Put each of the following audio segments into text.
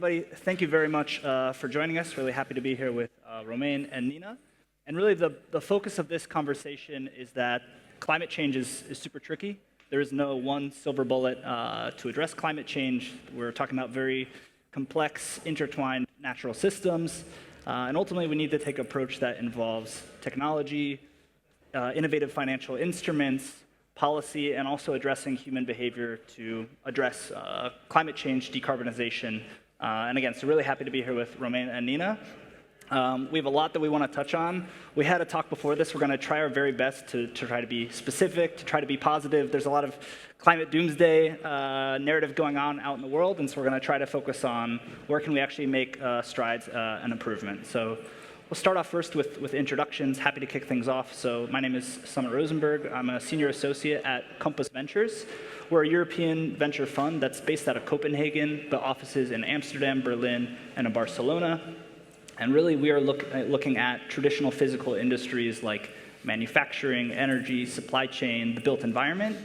everybody. Thank you very much for joining us. Really happy to be here with Romain and Nina. And really, the focus of this conversation is that climate change is super tricky. There is no one silver bullet to address climate change. We're talking about very complex, intertwined natural systems. And ultimately, we need to take an approach that involves technology, innovative financial instruments, policy, and also addressing human behavior to address climate change, decarbonization. And again, so really happy to be here with Romain and Nina. We have a lot that we want to touch on. We had a talk before this. We're going to try our very best to try to be specific, to try to be positive. There's a lot of climate doomsday narrative going on out in the world, and so we're going to try to focus on where can we actually make strides and improvement. So we'll start off first with introductions. Happy to kick things off. So my name is Summit Rosenberg. I'm a senior associate at Compass Ventures. We're a European venture fund that's based out of Copenhagen, but offices in Amsterdam, Berlin, and in Barcelona. And really, we are looking at traditional physical industries like manufacturing, energy, supply chain, the built environment.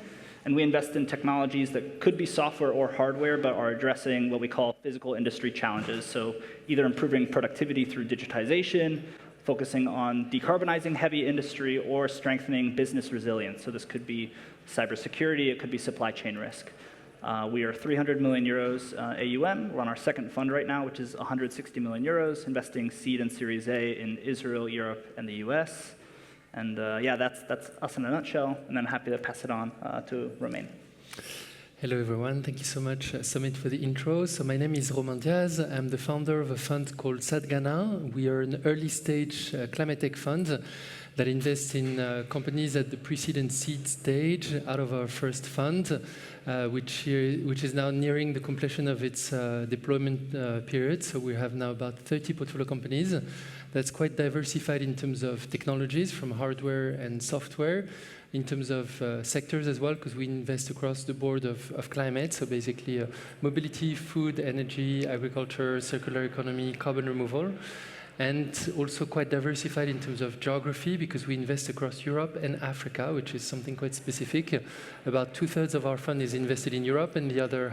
And we invest in technologies that could be software or hardware, but are addressing what we call physical industry challenges. So either improving productivity through digitization, focusing on decarbonizing heavy industry, or strengthening business resilience. So this could be cybersecurity, it could be supply chain risk. We are 300 million euros AUM. We're on our second fund right now, which is 160 million euros, investing seed and Series A in Israel, Europe, and the US. And yeah, that's us in a nutshell. And then happy to pass it on to Romain. Hello, everyone. Thank you so much, Summit, for the intro. So my name is Romain Diaz. I'm the founder of a fund called SAT-Ghana. We are an early-stage climate tech fund that invests in companies at the pre-seed and seed stage out of our first fund, which is now nearing the completion of its deployment period. So we have now about 30 portfolio companies. That's quite diversified in terms of technologies, from hardware and software, in terms of sectors as well, because we invest across the board of climate. So basically mobility, food, energy, agriculture, circular economy, carbon removal. And also quite diversified in terms of geography, because we invest across Europe and Africa, which is something quite specific. About 2/3 of our fund is invested in Europe, and the other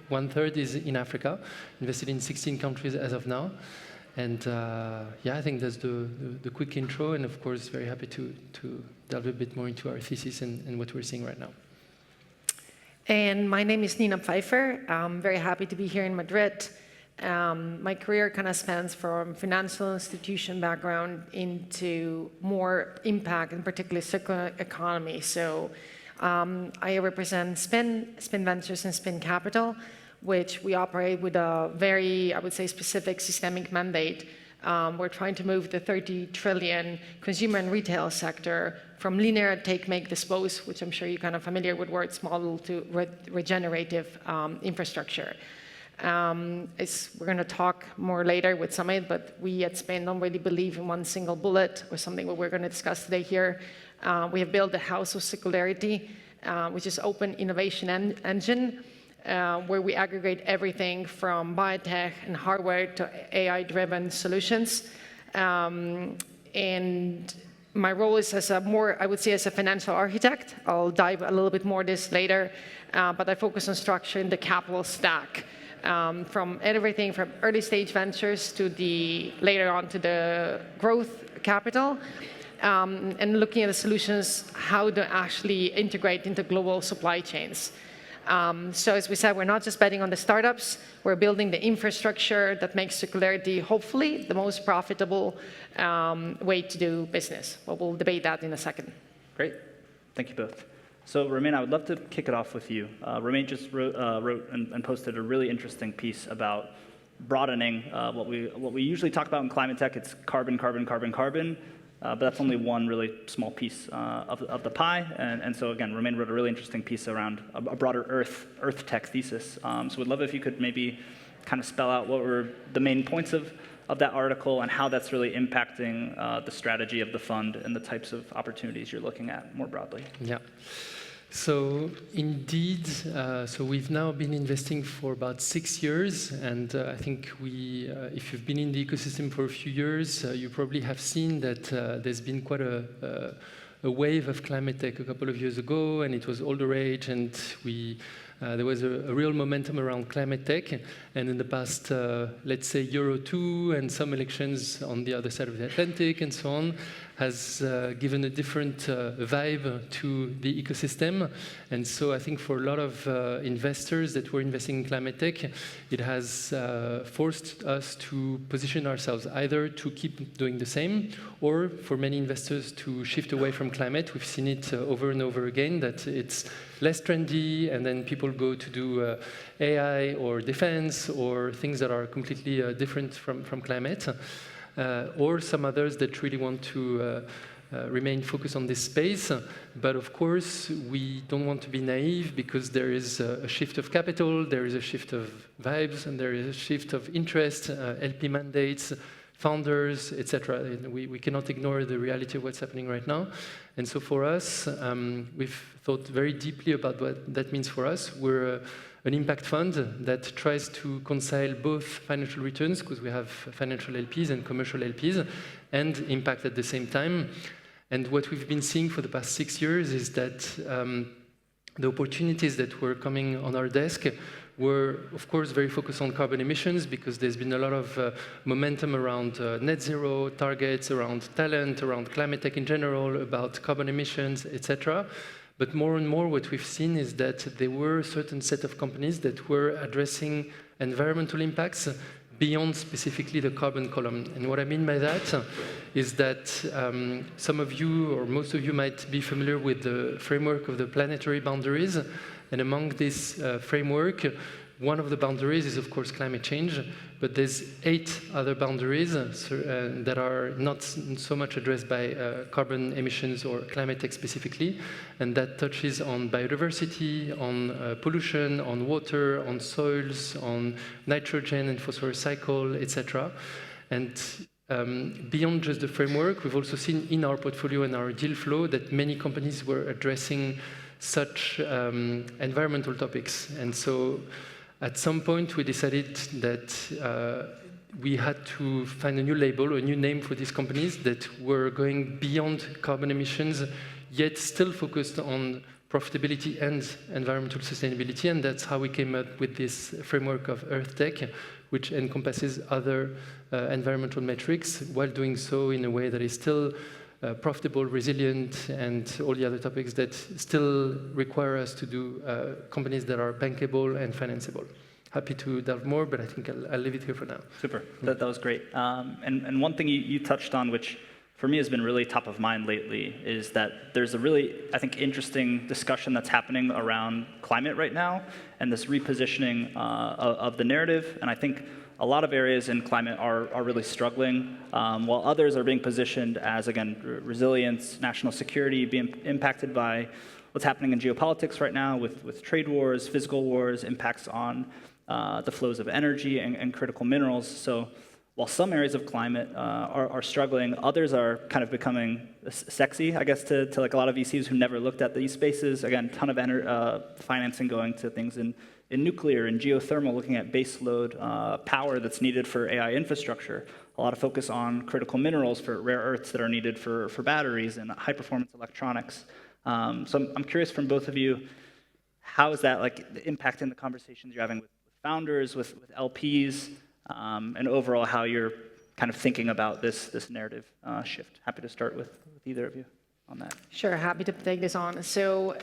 1/3 is in Africa, invested in 16 countries as of now. And yeah, I think that's the quick intro, and of course, very happy to delve a bit more into our thesis and what we're seeing right now. And my name is Nina Pfeiffer. I'm very happy to be here in Madrid. My career kind of spans from financial institution background into more impact, and particularly circular economy. So I represent Spin Ventures and Spin Capital, which we operate with a very, I would say, specific systemic mandate. We're trying to move the 30 trillion consumer and retail sector from linear take, make, dispose, which I'm sure you're kind of familiar with words, model, to regenerative infrastructure. We're going to talk more later with Summit, but we at Spin don't really believe in one single bullet or something what we're going to discuss today here. We have built a house of circularity, which is open innovation engine, where we aggregate everything from biotech and hardware to AI-driven solutions. And my role is as I would say, as a financial architect. I'll dive a little bit more this later, but I focus on structuring the capital stack. From everything from early stage ventures to later on to the growth capital, and looking at the solutions, how to actually integrate into global supply chains. So as we said, we're not just betting on the startups, we're building the infrastructure that makes circularity, hopefully, the most profitable way to do business. But we'll debate that in a second. Great. Thank you both. So, Romain, I would love to kick it off with you. Romain just wrote and posted a really interesting piece about broadening what we usually talk about in climate tech. It's carbon, carbon, carbon, carbon. But that's only one really small piece of the pie. And so, again, Romain wrote a really interesting piece around a broader Earth tech thesis. So we'd love if you could maybe kind of spell out what were the main points of that article and how that's really impacting the strategy of the fund and the types of opportunities you're looking at more broadly. Yeah. So indeed, so we've now been investing for about 6 years, and I think if you've been in the ecosystem for a few years, you probably have seen that there's been quite a wave of climate tech a couple of years ago, and it was all the rage, and we There was a real momentum around climate tech, and in the past, let's say, year or two, and some elections on the other side of the Atlantic and so on, has given a different vibe to the ecosystem. And so I think for a lot of investors that were investing in climate tech, it has forced us to position ourselves either to keep doing the same, or for many investors to shift away from climate. We've seen it over and over again, that it's less trendy, and then people go to do AI or defense or things that are completely different from climate. Or some others that really want to remain focused on this space. But of course, we don't want to be naive, because there is a shift of capital, there is a shift of vibes, and there is a shift of interest, LP mandates, founders, etc. We cannot ignore the reality of what's happening right now. And so for us, we've thought very deeply about what that means for us. We're an impact fund that tries to reconcile both financial returns, because we have financial LPs and commercial LPs, and impact at the same time. And what we've been seeing for the past 6 years is that the opportunities that were coming on our desk were, of course, very focused on carbon emissions, because there's been a lot of momentum around net zero targets, around talent, around climate tech in general, about carbon emissions, etc. But more and more what we've seen is that there were a certain set of companies that were addressing environmental impacts beyond specifically the carbon column. And what I mean by that is that some of you, or most of you, might be familiar with the framework of the planetary boundaries. And among this framework, one of the boundaries is, of course, climate change, but there's 8 other boundaries that are not so much addressed by carbon emissions or climate tech specifically, and that touches on biodiversity, on pollution, on water, on soils, on nitrogen and phosphorus cycle, etc. And beyond just the framework, we've also seen in our portfolio and our deal flow that many companies were addressing such environmental topics. And so at some point, we decided that we had to find a new label, a new name for these companies that were going beyond carbon emissions, yet still focused on profitability and environmental sustainability. And that's how we came up with this framework of Earth Tech, which encompasses other environmental metrics, while doing so in a way that is still profitable, resilient, and all the other topics that still require us to do companies that are bankable and financeable. Happy to delve more, but I think I'll leave it here for now. Super. That was great. And one thing you touched on, which for me has been really top of mind lately, is that there's a really, I think, interesting discussion that's happening around climate right now, and this repositioning of the narrative. And I think a lot of areas in climate are really struggling, while others are being positioned as, again, resilience, national security, being impacted by what's happening in geopolitics right now with trade wars, physical wars, impacts on the flows of energy and critical minerals. So while some areas of climate are struggling, others are kind of becoming sexy, I guess, to like a lot of VCs who never looked at these spaces. Again, ton of financing going to things in nuclear and geothermal, looking at baseload power that's needed for AI infrastructure. A lot of focus on critical minerals for rare earths that are needed for batteries and high-performance electronics. So I'm curious from both of you, how is that like impacting the conversations you're having with founders, with LPs, and overall how you're kind of thinking about this narrative shift? Happy to start with either of you on that. Sure, happy to take this on. So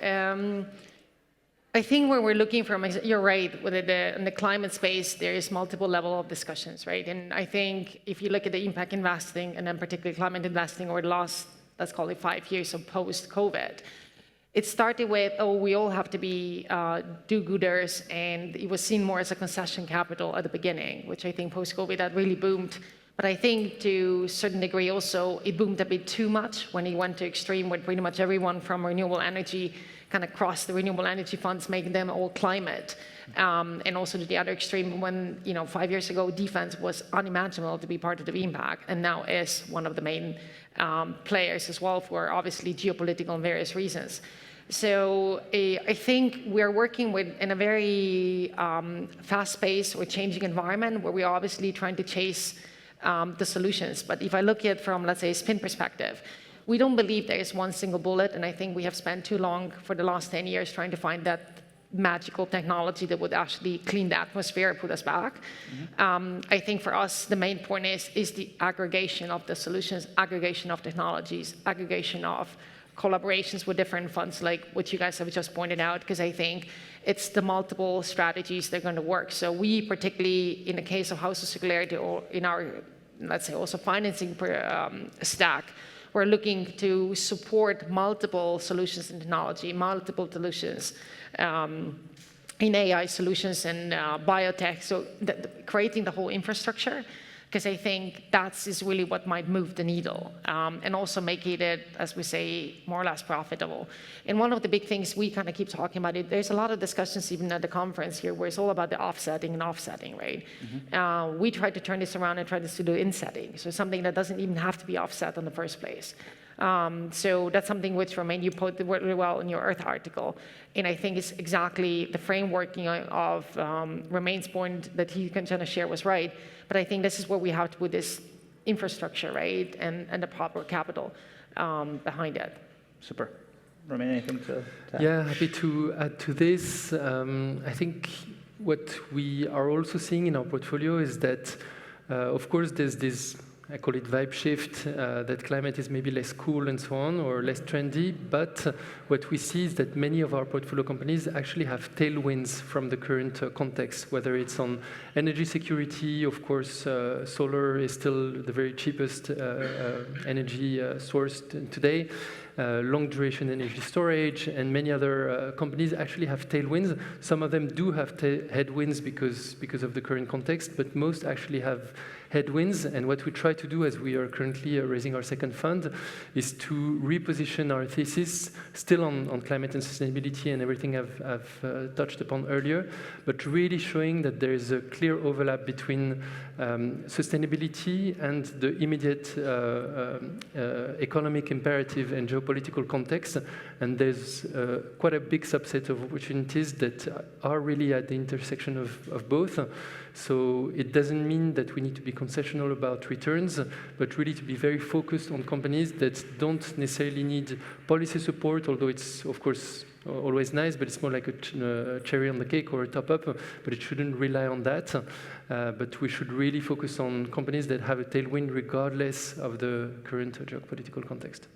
I think when we're looking from, you're right, in the climate space, there is multiple level of discussions, right? And I think if you look at the impact investing, and then particularly climate investing over the last, let's call it 5 years of post-COVID, it started with, oh, we all have to be do-gooders, and it was seen more as a concession capital at the beginning, which I think post-COVID that really boomed. But I think to a certain degree also, it boomed a bit too much when it went to extreme, when pretty much everyone from renewable energy kind of crossed the renewable energy funds, making them all climate. And also to the other extreme, when 5 years ago, defense was unimaginable to be part of the impact, and now is one of the main players as well for obviously geopolitical and various reasons. So I think we're working in a very fast-paced or changing environment where we're obviously trying to chase the solutions. But if I look at it from, let's say, a spin perspective, we don't believe there is one single bullet, and I think we have spent too long for the last 10 years trying to find that magical technology that would actually clean the atmosphere, put us back. I think for us, the main point is the aggregation of the solutions, aggregation of technologies, aggregation of collaborations with different funds, like what you guys have just pointed out, because I think it's the multiple strategies that are going to work. So we, particularly in the case of House of Circularity, or in our, let's say, also financing stack, we're looking to support multiple solutions in technology, multiple solutions in AI solutions and biotech, so creating the whole infrastructure, because I think that is really what might move the needle, and also making it, as we say, more or less profitable. And one of the big things we kind of keep talking about it, there's a lot of discussions even at the conference here where it's all about the offsetting, right? We try to turn this around and try to do insetting, so something that doesn't even have to be offset in the first place. So that's something which, Romain, you put really well in your Earth article. And I think it's exactly the framework of Romain's point that he can kind of share was right. But I think this is where we have to put this infrastructure, right, and the proper capital behind it. Super. Romain, anything to add? Yeah, happy to add to this. I think what we are also seeing in our portfolio is that, of course, there's this, I call it vibe shift, that climate is maybe less cool and so on, or less trendy, but what we see is that many of our portfolio companies actually have tailwinds from the current context, whether it's on energy security. Of course, solar is still the very cheapest energy source today. Long duration energy storage, and many other companies actually have tailwinds. Some of them do have headwinds because of the current context, but most actually have headwinds. And what we try to do, as we are currently raising our second fund, is to reposition our thesis still on climate and sustainability and everything I've touched upon earlier, but really showing that there is a clear overlap between sustainability and the immediate economic imperative and geopolitical context. And there's quite a big subset of opportunities that are really at the intersection of both. So it doesn't mean that we need to be concessional about returns, but really to be very focused on companies that don't necessarily need policy support, although it's, of course, always nice, but it's more like a cherry on the cake or a top-up, but it shouldn't rely on that. But we should really focus on companies that have a tailwind regardless of the current geopolitical context.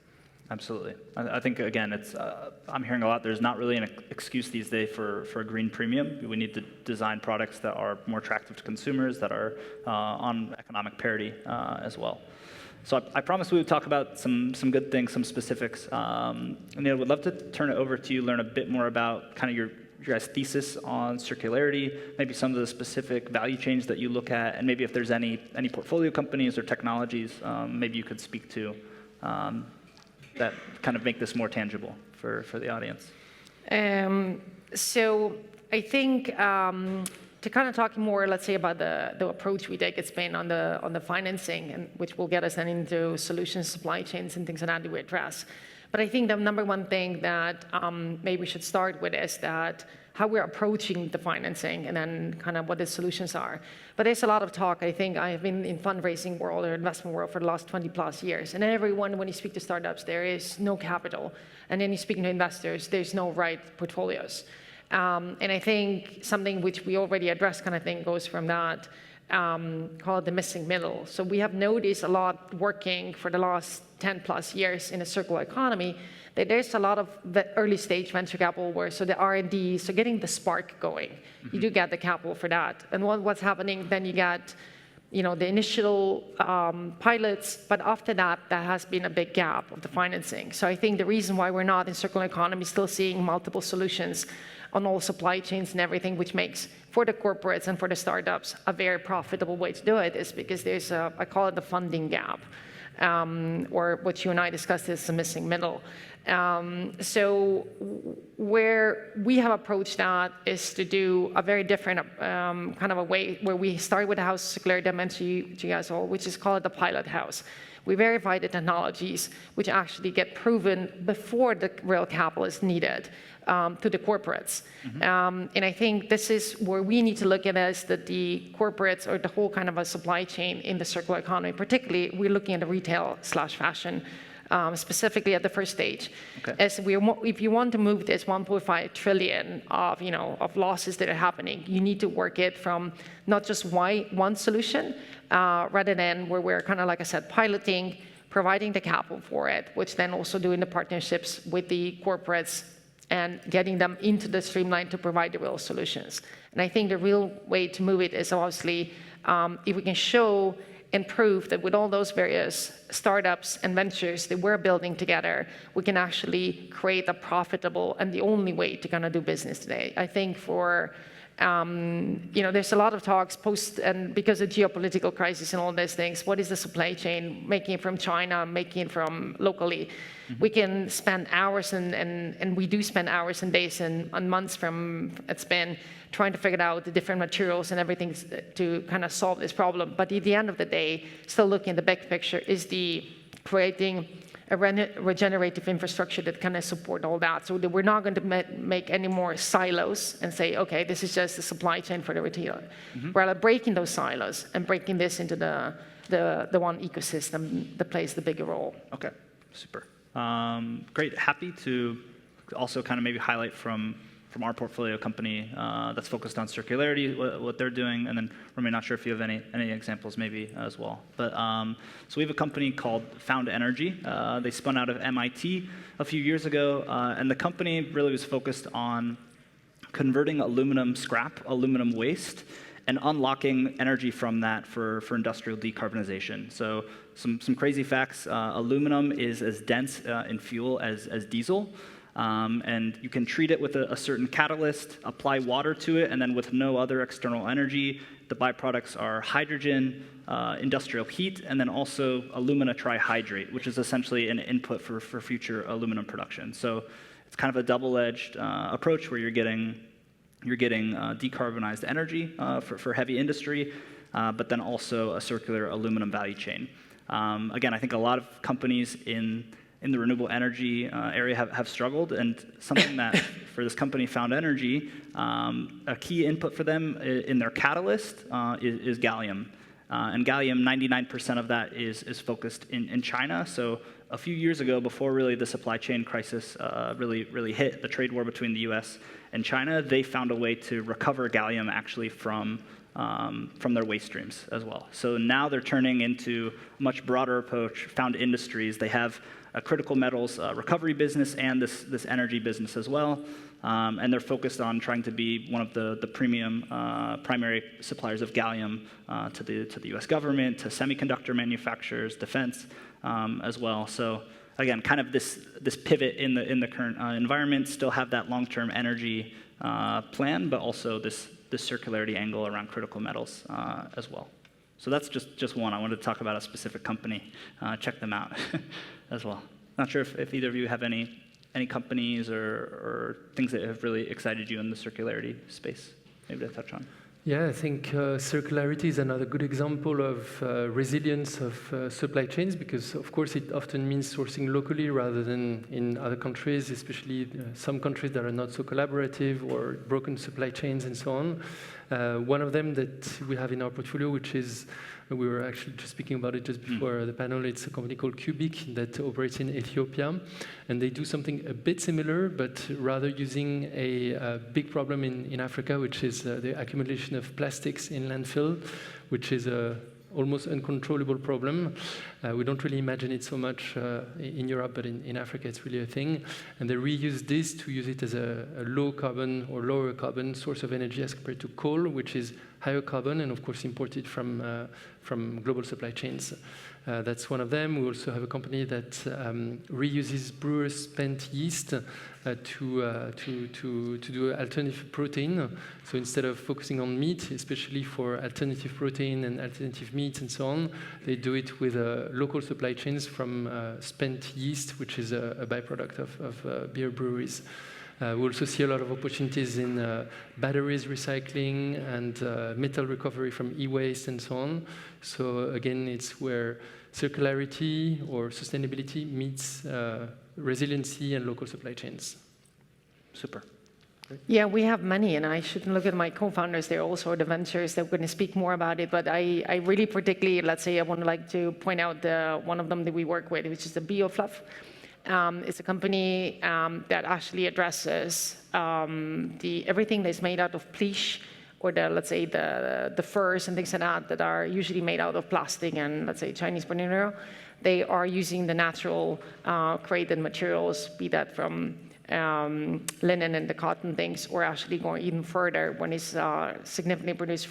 Absolutely. I think, again, it's I'm hearing a lot. There's not really an excuse these days for a green premium. We need to design products that are more attractive to consumers, that are on economic parity as well. So I promised we would talk about some good things, some specifics. And I would love to turn it over to you, learn a bit more about kind of your guys' thesis on circularity, maybe some of the specific value chains that you look at, and maybe if there's any portfolio companies or technologies maybe you could speak to that kind of make this more tangible for the audience. So I think to kind of talk more, let's say, about the approach we take at Spain on the financing, and which will get us then into solutions, supply chains, and things like that we address. But I think the number one thing that maybe we should start with is that how we're approaching the financing and then kind of what the solutions are. But there's a lot of talk. I think I have been in fundraising world or investment world for the last 20 plus years. And everyone, when you speak to startups, there is no capital. And then you speak to investors, there's no right portfolios. And I think something which we already addressed kind of thing goes from that, called the missing middle. So we have noticed a lot working for the last 10 plus years in a circular economy, that there's a lot of early stage venture capital where, so the R&D, so getting the spark going, you do get the capital for that. And what's happening, then you get, the initial pilots, but after that, there has been a big gap of the financing. So I think the reason why we're not in circular economy still seeing multiple solutions on all supply chains and everything, which makes for the corporates and for the startups a very profitable way to do it, is because there's I call it the funding gap, or what you and I discussed is the missing middle. So where we have approached that is to do a very different kind of a way, where we start with the House of Circularity I mentioned to you guys all, which is called the pilot house. We verify the technologies which actually get proven before the real capital is needed to the corporates. And I think this is where we need to look at, is that the corporates, or the whole kind of a supply chain in the circular economy, particularly we're looking at the retail/fashion specifically at the first stage. Okay. As if you want to move this 1.5 trillion of, of losses that are happening, you need to work it from not just one solution, rather than where we're kind of, like I said, piloting, providing the capital for it, which then also doing the partnerships with the corporates and getting them into the streamline to provide the real solutions. And I think the real way to move it is obviously if we can show and prove that with all those various startups and ventures that we're building together, we can actually create a profitable and the only way to kind of do business today. I think for there's a lot of talks post and because of geopolitical crisis and all these things, what is the supply chain, making it from China, making it from locally? We can spend hours and we do spend hours and days and months from at Spin trying to figure out the different materials and everything to kind of solve this problem. But at the end of the day, still looking at the big picture is the creating a regenerative infrastructure that kind of support all that. So that we're not going to make any more silos and say, okay, this is just the supply chain for the retailer. Rather breaking those silos and breaking this into the one ecosystem that plays the bigger role. Okay, super. Great. Happy to also kind of maybe highlight from our portfolio company that's focused on circularity, what they're doing, and then Romain, not sure if you have any examples maybe as well. But so we have a company called Found Energy. They spun out of MIT a few years ago, and the company really was focused on converting aluminum scrap, aluminum waste, and unlocking energy from that for industrial decarbonization. So some crazy facts. Aluminum is as dense in fuel as diesel. And you can treat it with a certain catalyst, apply water to it, and then with no other external energy, the byproducts are hydrogen, industrial heat, and then also alumina trihydrate, which is essentially an input for future aluminum production. So it's kind of a double-edged approach where you're getting decarbonized energy for heavy industry, but then also a circular aluminum value chain. Again, I think a lot of companies in the renewable energy area have struggled, and something that for this company, Found Energy, a key input for them in their catalyst is gallium. And gallium, 99% of that is focused in China. So a few years ago, before really the supply chain crisis really hit, the trade war between the US and China, they found a way to recover gallium actually from their waste streams as well. So now they're turning into a much broader approach, Found Industries. They have a critical metals recovery business and this energy business as well. And they're focused on trying to be one of the premium primary suppliers of gallium to the US government, to semiconductor manufacturers, defense as well. So again, kind of this pivot in the current environment, still have that long-term energy plan, but also this circularity angle around critical metals as well. So that's just one. I wanted to talk about a specific company. Check them out as well. Not sure if either of you have any companies or things that have really excited you in the circularity space, maybe to touch on. Yeah, I think circularity is another good example of resilience of supply chains, because of course it often means sourcing locally rather than in other countries, especially some countries that are not so collaborative or broken supply chains and so on. One of them that we have in our portfolio, which is, we were actually just speaking about it just before the panel, it's a company called Cubic that operates in Ethiopia. And they do something a bit similar, but rather using a big problem in Africa, which is the accumulation of plastics in landfill, which is a almost uncontrollable problem. We don't really imagine it so much in Europe, but in Africa it's really a thing. And they reuse this to use it as a low carbon or lower carbon source of energy as compared to coal, which is higher carbon and of course imported from global supply chains. That's one of them. We also have a company that reuses brewers' spent yeast to do alternative protein. So instead of focusing on meat, especially for alternative protein and alternative meat and so on, they do it with local supply chains from spent yeast, which is a byproduct of beer breweries. We also see a lot of opportunities in batteries recycling and metal recovery from e-waste and so on. So again, it's where circularity or sustainability meets resiliency and local supply chains. Super. Yeah, we have many, and I shouldn't look at my co-founders. They're also the ventures. They're going to speak more about it. But I really particularly, let's say, I would like to point out one of them that we work with, which is the BioFluff. It's a company that actually addresses everything that's made out of pleach, or let's say the furs and things like that are usually made out of plastic and, let's say, Chinese material. They are using the natural created materials, be that from linen and the cotton things, or actually going even further when it's significantly produced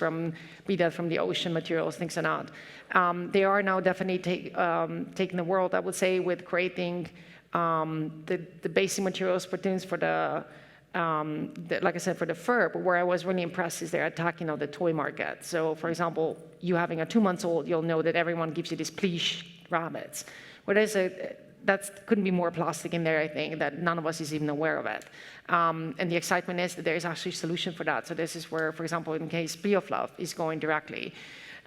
be that from the ocean materials, things like that. They are now definitely taking the world, I would say, with creating the basic materials produced for like I said, for the fur. But where I was really impressed is they're attacking the toy market. So, for example, you having a 2-month-old, you'll know that everyone gives you these pleach rabbits. That couldn't be more plastic in there, I think, that none of us is even aware of it. And the excitement is that there is actually a solution for that. So this is where, for example, in case BioFluff is going directly.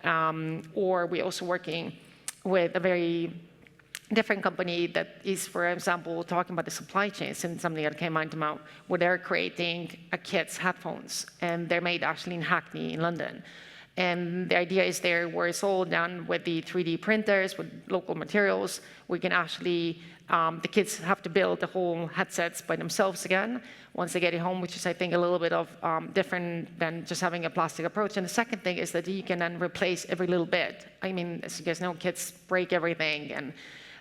Or we're also working with a very different company that is, for example, talking about the supply chains, and something that came out where they're creating a kids' headphones, and they're made actually in Hackney in London. And the idea is there, where it's all done with the 3D printers, with local materials, we can actually, the kids have to build the whole headsets by themselves again, once they get it home, which is, I think, a little bit of different than just having a plastic approach. And the second thing is that you can then replace every little bit. I mean, as you guys know, kids break everything, and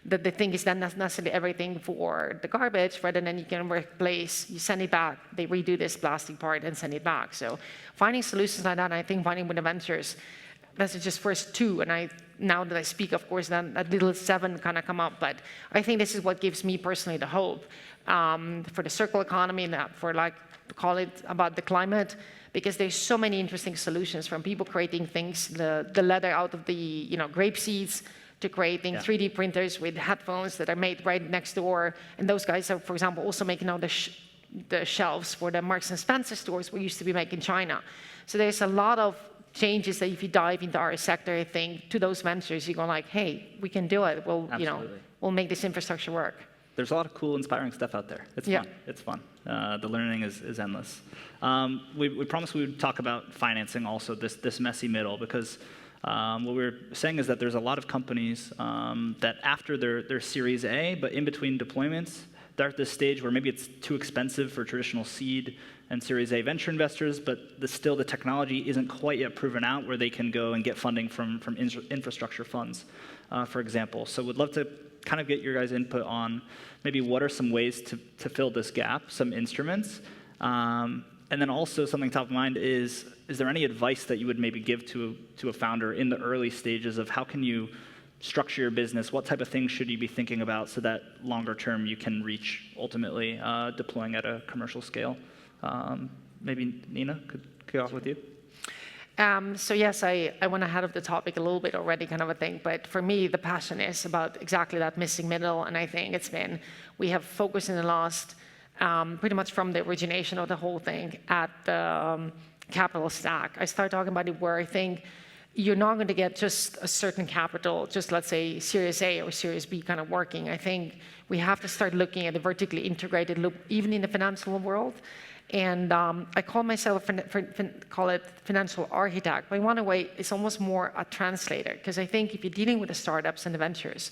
the thing is then not necessarily everything for the garbage, rather than you can replace, you send it back, they redo this plastic part and send it back. So finding solutions like that, and I think finding with the ventures, that's just first 2. And now that I speak, of course, then that little 7 kind of come up. But I think this is what gives me personally the hope for the circular economy, and for, like, call it about the climate, because there's so many interesting solutions, from people creating things, the leather out of the grape seeds, to creating 3D printers with headphones that are made right next door. And those guys are, for example, also making all the shelves for the Marks and Spencer stores we used to be making in China. So there's a lot of changes that if you dive into our sector, I think, to those ventures, you go like, hey, we can do it. We'll make this infrastructure work. There's a lot of cool, inspiring stuff out there. It's fun. It's fun. The learning is endless. We promised we would talk about financing also, this messy middle, because what we were saying is that there's a lot of companies that after their Series A, but in between deployments, they're at this stage where maybe it's too expensive for traditional seed and Series A venture investors, but still the technology isn't quite yet proven out where they can go and get funding from infrastructure funds, for example. So we'd love to kind of get your guys' input on maybe what are some ways to fill this gap, some instruments. And then also something top of mind is there any advice that you would maybe give to a founder in the early stages of how can you structure your business? What type of things should you be thinking about so that longer term you can reach ultimately deploying at a commercial scale? Maybe Nina could kick off with you. So yes, I went ahead of the topic a little bit already, kind of a thing. But for me, the passion is about exactly that missing middle. And I think we have focused in the last, pretty much from the origination of the whole thing, at the capital stack. I start talking about it where I think you're not going to get just a certain capital, just let's say Series A or Series B kind of working. I think we have to start looking at the vertically integrated loop, even in the financial world. And I call myself, call it financial architect, but in one way, it's almost more a translator, because I think if you're dealing with the startups and the ventures,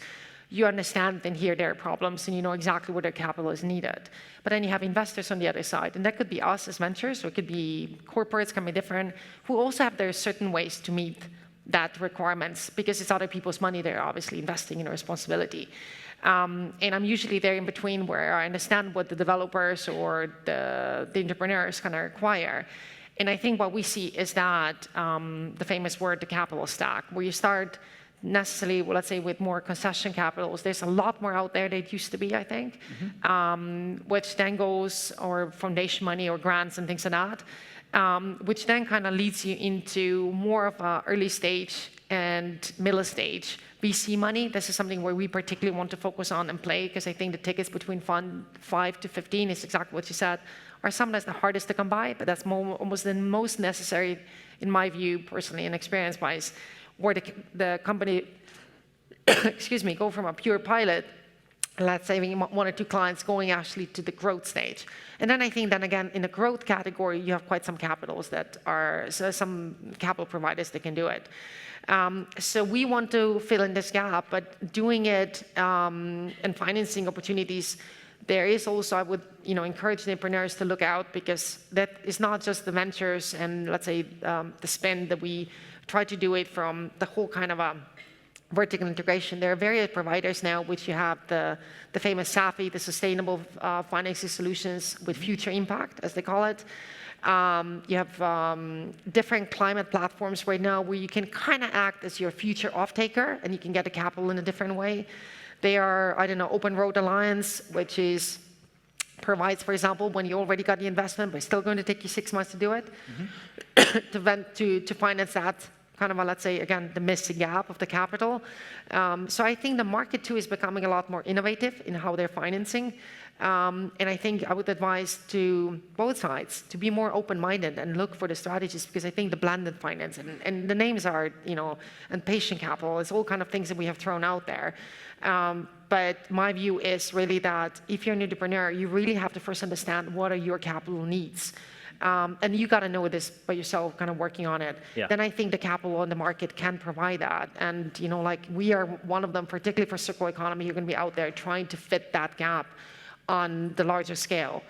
you understand and hear their problems, and you know exactly where their capital is needed. But then you have investors on the other side, and that could be us as ventures, or it could be corporates, can be different, who also have their certain ways to meet that requirements, because it's other people's money they're obviously investing in a responsibility. And I'm usually there in between, where I understand what the developers or the entrepreneurs kind of require. And I think what we see is that the famous word, the capital stack, where you start necessarily, well, let's say, with more concession capitals. There's a lot more out there than it used to be, I think, which then goes, or foundation money or grants and things like that, which then kind of leads you into more of a early stage and middle stage VC money. This is something where we particularly want to focus on and play, because I think the tickets between fund 5 to 15 is exactly what you said, are sometimes the hardest to come by, but that's almost the most necessary, in my view, personally and experience-wise, where the company, excuse me, go from a pure pilot let's say, one or two clients going actually to the growth stage. And then I think then again, in the growth category, you have quite some capitals that are, so some capital providers that can do it. So we want to fill in this gap, but doing it and financing opportunities, there is also, I would encourage the entrepreneurs to look out, because that is not just the ventures and let's say the spend that we try to do it from the whole kind of a vertical integration. There are various providers now, which you have the famous SAFI, the Sustainable Financing Solutions with Future Impact, as they call it. You have different climate platforms right now where you can kind of act as your future off-taker, and you can get the capital in a different way. They are, I don't know, Open Road Alliance, which provides, for example, when you already got the investment, but it's still going to take you 6 months to do it, to finance that kind of, let's say, again, the missing gap of the capital. So I think the market, too, is becoming a lot more innovative in how they're financing. And I think I would advise to both sides to be more open-minded and look for the strategies, because I think the blended finance, and the names are, and patient capital, it's all kind of things that we have thrown out there. But my view is really that if you're an entrepreneur, you really have to first understand what are your capital needs. And you got to know this by yourself, kind of working on it. Yeah. Then I think the capital on the market can provide that. And, like we are one of them, particularly for circular economy, you're going to be out there trying to fit that gap on the larger scale.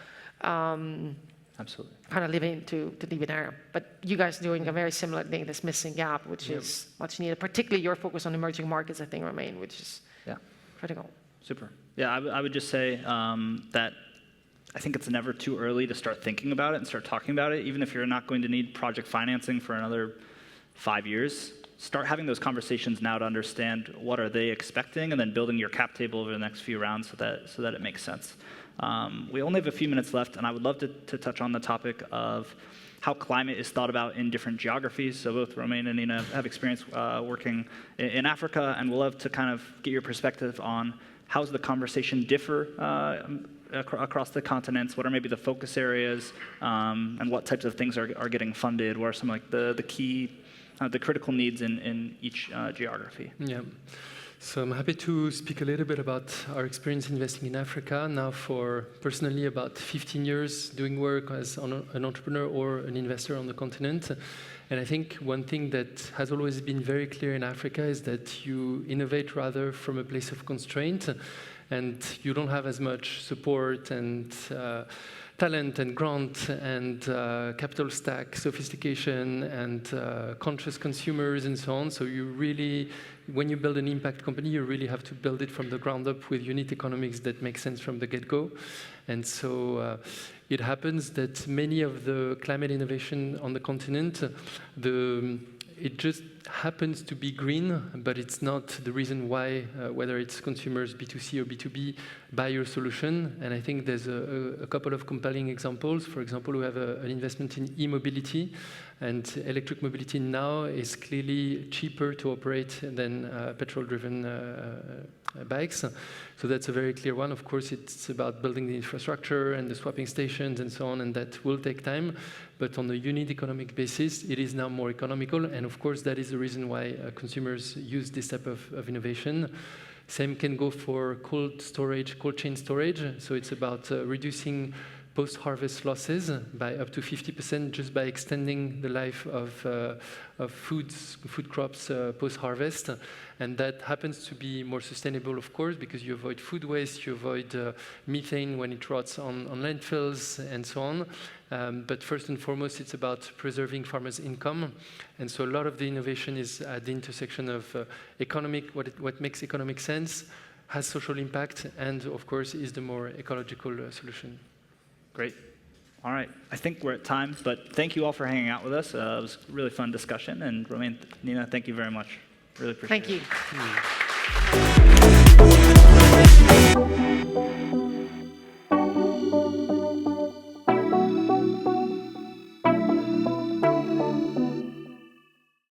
Absolutely. Kind of living to leave it there. But you guys are doing a very similar thing, this missing gap, which is much needed, particularly your focus on emerging markets, I think, Romain, which is critical. Super. Yeah, I would just say that I think it's never too early to start thinking about it and start talking about it. Even if you're not going to need project financing for another 5 years, start having those conversations now to understand what are they expecting, and then building your cap table over the next few rounds so that it makes sense. We only have a few minutes left, and I would love to touch on the topic of how climate is thought about in different geographies. So both Romain and Nina have experience working in Africa, and we'll love to kind of get your perspective on how does the conversation differ across the continents. What are maybe the focus areas, and what types of things are getting funded? What are some like the key, the critical needs in each geography? Yeah. So I'm happy to speak a little bit about our experience investing in Africa now for personally about 15 years doing work as an entrepreneur or an investor on the continent. And I think one thing that has always been very clear in Africa is that you innovate rather from a place of constraint, and you don't have as much support and talent and grant and capital stack sophistication and conscious consumers and so on. So you really, when you build an impact company, you really have to build it from the ground up with unit economics that make sense from the get-go. And so it happens that many of the climate innovation on the continent, it just happens to be green, but it's not the reason why, whether it's consumers, B2C or B2B, buy your solution. And I think there's a couple of compelling examples. For example, we have an investment in e-mobility, and electric mobility now is clearly cheaper to operate than petrol-driven bikes. So that's a very clear one. Of course, it's about building the infrastructure and the swapping stations and so on, and that will take time. But on a unit economic basis, it is now more economical. And of course, that is the reason why consumers use this type of innovation. Same can go for cold chain storage. So it's about reducing post-harvest losses by up to 50% just by extending the life of food crops post-harvest. And that happens to be more sustainable, of course, because you avoid food waste, you avoid methane when it rots on landfills, and so on. But first and foremost, it's about preserving farmers' income. And so a lot of the innovation is at the intersection of what makes economic sense, has social impact, and of course is the more ecological solution. Great. All right. I think we're at time, but thank you all for hanging out with us. It was a really fun discussion. And Romain, Nina, thank you very much. Really appreciate it. Thank you.